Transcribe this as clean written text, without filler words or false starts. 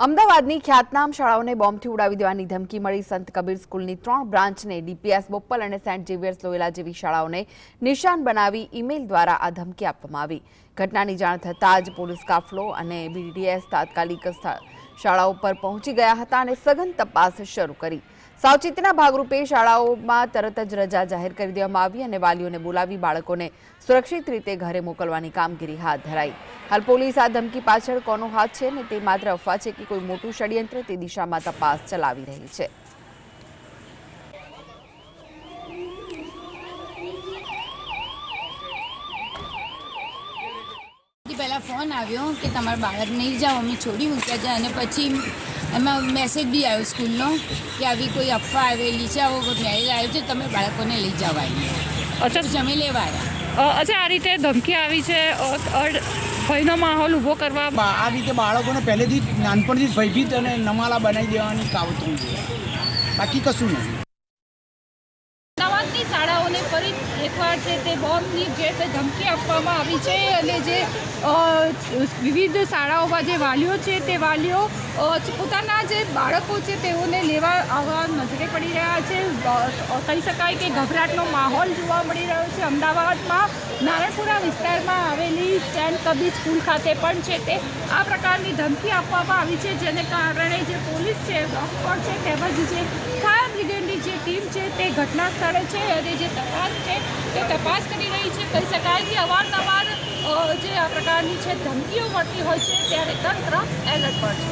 અમદાવાદની ખ્યાતનામ શાળાઓને બોમ્બથી ઉડાવી દેવાની ધમકી મળી। સંત કબીર સ્કૂલની 3 બ્રાન્ચને ડીપીએસ બોપલ અને સેન્ટ ઝેવિયર્સ લોયોલા જેવી શાળાઓને નિશાન બનાવી ઈમેલ દ્વારા આ ધમકી આપવામાં આવી। ઘટનાની જાણ થતાં જ પોલીસ કાફલો અને બીડીએસ તાત્કાલિક શાળાઓ પર પહોંચી ગયા હતા અને સઘન તપાસ શરૂ કરી। સાવચેતીના ભાગરૂપે શાળાઓમાં તરત જ રજા જાહેર કરી દેવામાં આવી અને વાલીઓને બોલાવી બાળકોને સુરક્ષિત રીતે ઘરે મોકલવાની કામગીરી હાથ ધરાઈ। હાલ પોલીસ આ ધમકી પાછળ કોનો હાથ છે ને તે માત્ર અફવા છે કે કોઈ મોટું ષડયંત્ર તે દિશામાં તપાસ ચલાવી રહી છે। પહેલાં ફોન આવ્યો કે તમારા બાળક નહીં જાઓ, અમે છોડી મૂક્યા છે અને પછી એમાં મેસેજ બી આવ્યો સ્કૂલનો કે આવી કોઈ અફવા આવેલી છે, આવો મેસેજ આવ્યો છે, તમે બાળકોને લઈ જવા આવ્યા। અચ્છા, અમે લેવા આવ્યા। અચ્છા, આ રીતે ધમકી આવી છે ભયનો માહોલ ઊભો કરવા। આ રીતે બાળકોને પહેલેથી જ નાનપણથી જ ભયભીત અને નમાલા બનાવી દેવાની કાવતરું છે, બાકી કશું નથી। અમદાવાદની શાળાઓને ફરી એકવાર છે તે બોમ્બની જે ધમકી આપવામાં આવી છે અને જે વિવિધ શાળાઓમાં જે વાલીઓ છે તે વાલીઓ પોતાના જે બાળકો છે તેઓને લેવા આવવા નજરે પડી રહ્યા છે। કહી શકાય કે ગભરાટનો માહોલ જોવા મળી રહ્યો છે। અમદાવાદમાં નારણપુરા વિસ્તારમાં આવેલી સેન્ટ કબીર સ્કૂલ ખાતે પણ છે તે આ પ્રકારની ધમકી આપવામાં આવી છે, જેને કારણે જે પોલીસ છે, ડોક્ટર છે તેમજ જે ફાયર બ્રિગેડની જે ટીમ છે તે ઘટના સ્થળે છે અને જે તપાસ છે તે તપાસ કરી રહી છે। કહી શકાય કે અવારનવાર જે આ પ્રકારની છે ધમકીઓ મળતી હોય છે ત્યારે તંત્ર એલર્ટ પર છે।